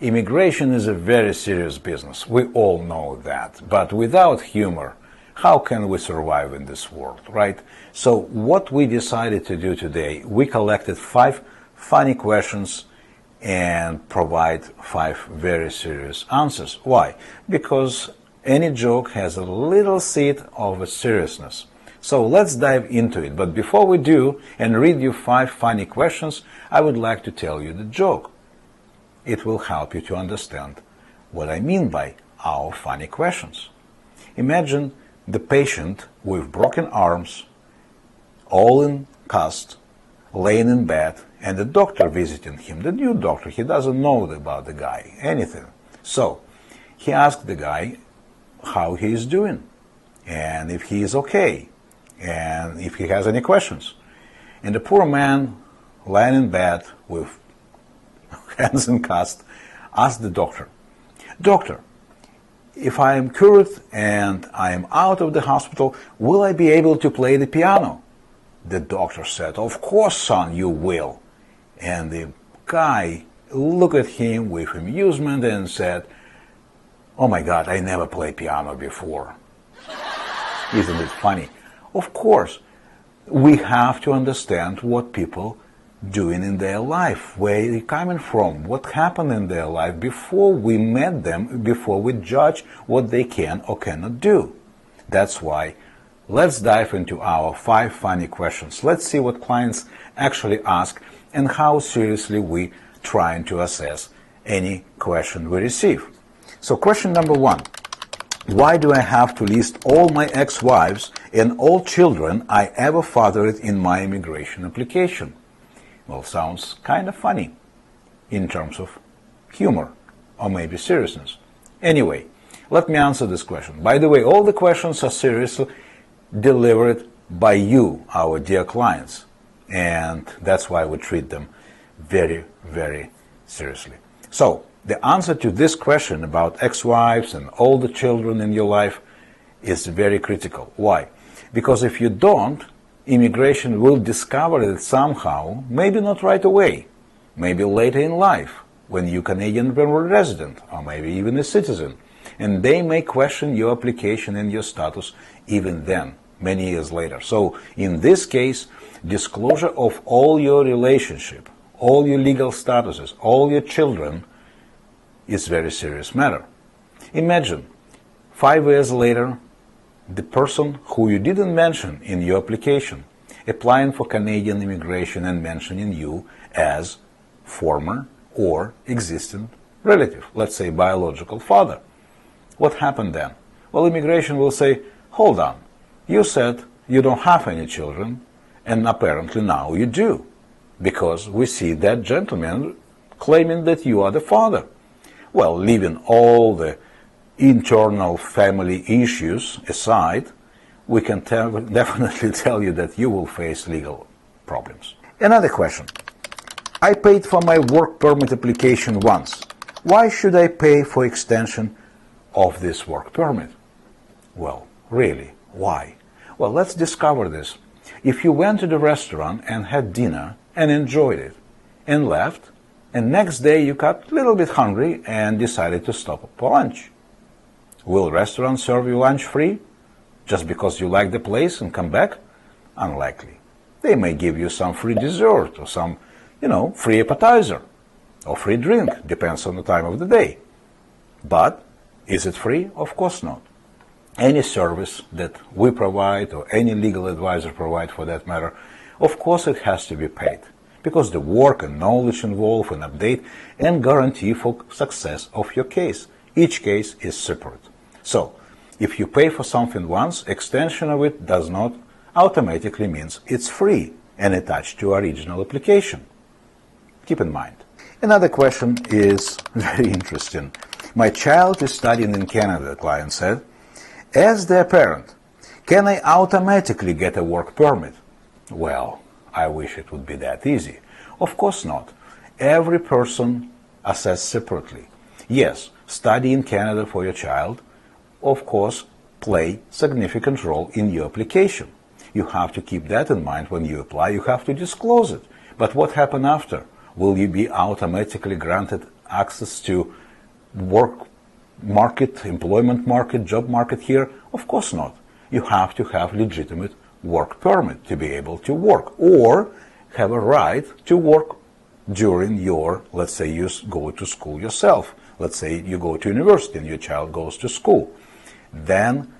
Immigration is a very serious business. We all know that. But without humor, how can we survive in this world, right? So what we decided to do today, we collected 5 funny questions and provide 5 very serious answers. Why? Because any joke has a little seed of seriousness. So let's dive into it. But before we do and read you 5 funny questions, I would like to tell you the joke. It will help you to understand what I mean by our funny questions. Imagine the patient with broken arms, all in cast, laying in bed, and the doctor visiting him, the new doctor. He doesn't know about the guy, anything. So he asked the guy how he is doing, and if he is okay, and if he has any questions. And the poor man, lying in bed with hands in cast, asked the doctor, "Doctor, if I am cured and I am out of the hospital, will I be able to play the piano?" The doctor said, "Of course, son, you will." And the guy looked at him with amusement and said, "Oh my God, I never played piano before." Isn't it funny? Of course, we have to understand what people doing in their life, where they're coming from, what happened in their life before we met them, before we judge what they can or cannot do. That's why let's dive into our 5 funny questions. Let's see what clients actually ask and how seriously we trying to assess any question we receive. So question number 1. Why do I have to list all my ex-wives and all children I ever fathered in my immigration application? Well, sounds kind of funny in terms of humor or maybe seriousness. Anyway, let me answer this question. By the way, all the questions are seriously delivered by you, our dear clients, and that's why we treat them very, very seriously. So, the answer to this question about ex-wives and all the children in your life is very critical. Why? Because if you don't, immigration will discover it somehow, maybe not right away, maybe later in life, when you're Canadian resident, or maybe even a citizen, and they may question your application and your status even then, many years later. So, in this case, disclosure of all your relationship, all your legal statuses, all your children is a very serious matter. Imagine, 5 years later, the person who you didn't mention in your application applying for Canadian immigration and mentioning you as former or existing relative, let's say biological father. What happened then? Well, immigration will say, hold on, you said you don't have any children, and apparently now you do, because we see that gentleman claiming that you are the father. Well, leaving all the internal family issues aside, we can definitely tell you that you will face legal problems. Another question. I paid for my work permit application once. Why should I pay for extension of this work permit? Well, really, why? Well, let's discover this. If you went to the restaurant and had dinner and enjoyed it and left, and next day you got a little bit hungry and decided to stop for lunch, will restaurants serve you lunch free just because you like the place and come back? Unlikely. They may give you some free dessert or some, free appetizer or free drink, depends on the time of the day. But is it free? Of course not. Any service that we provide or any legal advisor provide for that matter, of course it has to be paid, because the work and knowledge involved in update and guarantee for success of your case. Each case is separate. So, if you pay for something once, extension of it does not automatically means it's free and attached to original application. Keep in mind. Another question is very interesting. My child is studying in Canada, the client said. As their parent, can I automatically get a work permit? Well, I wish it would be that easy. Of course not. Every person assessed separately. Yes, study in Canada for your child, of course, play significant role in your application. You have to keep that in mind when you apply. You have to disclose it. But what happens after? Will you be automatically granted access to work market, employment market, job market here? Of course not. You have to have legitimate work permit to be able to work, or have a right to work during your, let's say you go to school yourself. Let's say you go to university and your child goes to school. Then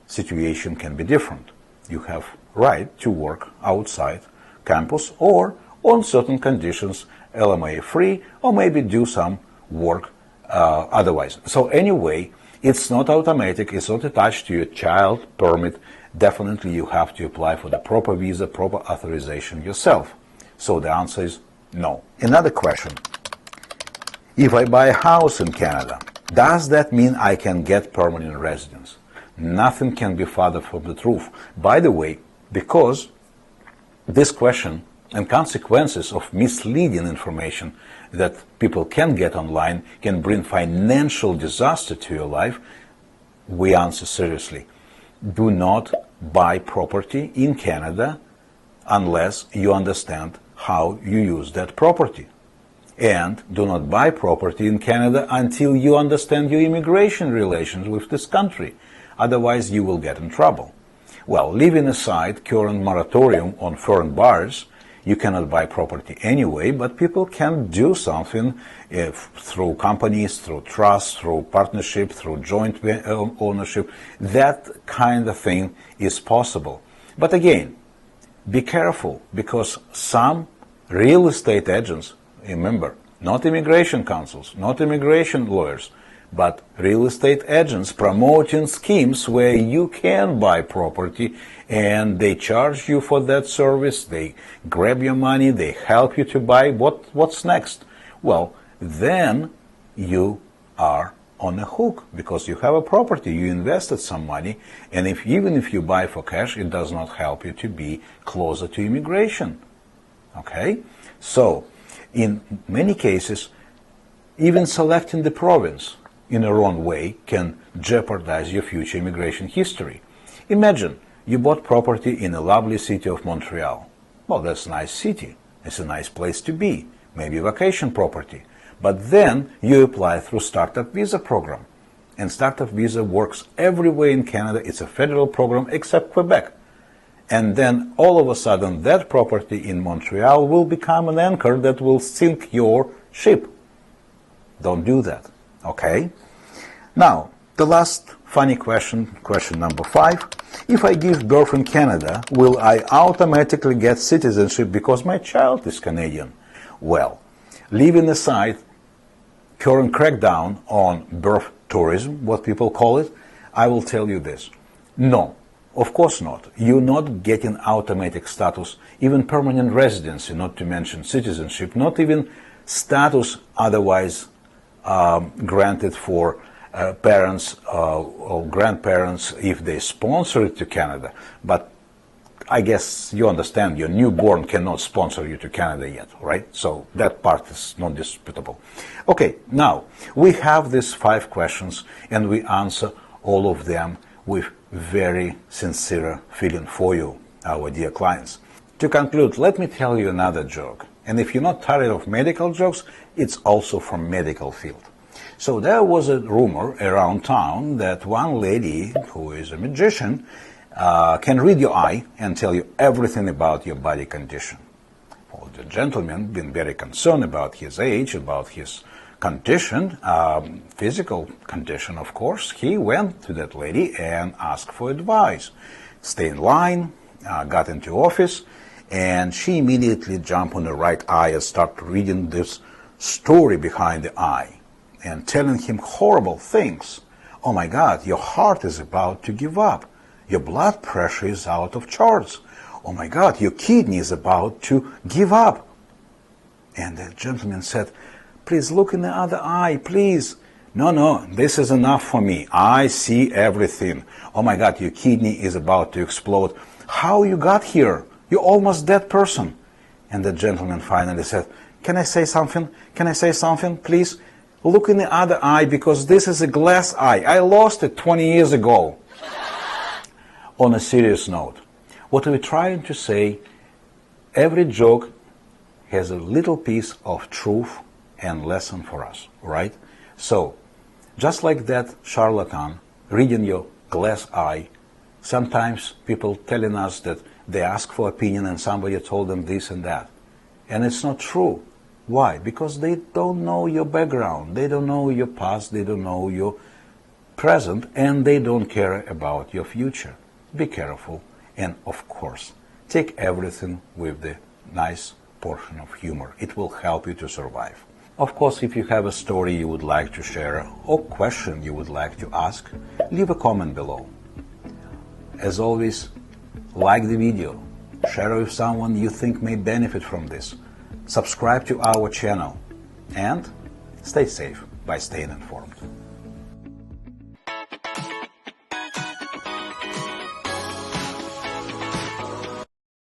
situation can be different. You have right to work outside campus or on certain conditions, LMA free, or maybe do some work otherwise. So anyway, it's not automatic, it's not attached to your child permit. Definitely you have to apply for the proper visa, proper authorization yourself. So the answer is no. Another question. If I buy a house in Canada, does that mean I can get permanent residence? Nothing can be farther from the truth. By the way, because this question and consequences of misleading information that people can get online can bring financial disaster to your life, we answer seriously. Do not buy property in Canada unless you understand how you use that property. And do not buy property in Canada until you understand your immigration relations with this country. Otherwise, you will get in trouble. Well, leaving aside current moratorium on foreign buyers, you cannot buy property anyway, but people can do something through companies, through trusts, through partnership, through joint ownership. That kind of thing is possible. But again, be careful, because some real estate agents, remember, not immigration counsels, not immigration lawyers, but real estate agents promoting schemes where you can buy property and they charge you for that service, they grab your money, they help you to buy. What's next? Well, then you are on a hook because you have a property, you invested some money, and even if you buy for cash, it does not help you to be closer to immigration. Okay? So, in many cases, even selecting the province in a wrong way can jeopardize your future immigration history. Imagine you bought property in a lovely city of Montreal. Well, that's a nice city. It's a nice place to be. Maybe a vacation property. But then you apply through Startup Visa program. And Startup Visa works everywhere in Canada. It's a federal program except Quebec. And then all of a sudden that property in Montreal will become an anchor that will sink your ship. Don't do that. Okay? Now, the last funny question, question number 5. If I give birth in Canada, will I automatically get citizenship because my child is Canadian? Well, leaving aside current crackdown on birth tourism, what people call it, I will tell you this. No, of course not. You're not getting automatic status, even permanent residency, not to mention citizenship, not even status otherwise granted for parents or grandparents if they sponsor it to Canada. But I guess you understand your newborn cannot sponsor you to Canada yet, right? So that part is not disputable. Okay, now we have these 5 questions and we answer all of them with very sincere feeling for you, our dear clients. To conclude, let me tell you another joke. And if you're not tired of medical jokes, it's also from medical field. So there was a rumor around town that one lady who is a magician can read your eye and tell you everything about your body condition. Well, the gentleman, being very concerned about his age, about his condition, physical condition, of course, he went to that lady and asked for advice. Stay in line, got into office, and she immediately jumped on the right eye and started reading this story behind the eye and telling him horrible things. Oh my God, your heart is about to give up. Your blood pressure is out of charts. Oh my God, your kidney is about to give up. And the gentleman said, please look in the other eye, please. No, this is enough for me. I see everything. Oh my God, your kidney is about to explode. How you got here? You're almost dead person. And the gentleman finally said, can I say something? Can I say something, please? Look in the other eye because this is a glass eye. I lost it 20 years ago. On a serious note, what we're trying to say, every joke has a little piece of truth and lesson for us, right? So, just like that charlatan reading your glass eye, sometimes people telling us that they ask for opinion and somebody told them this and that. And it's not true. Why? Because they don't know your background, they don't know your past, they don't know your present, and they don't care about your future. Be careful, and of course, take everything with the nice portion of humor. It will help you to survive. Of course, if you have a story you would like to share or question you would like to ask, leave a comment below. As always, like the video, share with someone you think may benefit from this, subscribe to our channel, and stay safe by staying informed.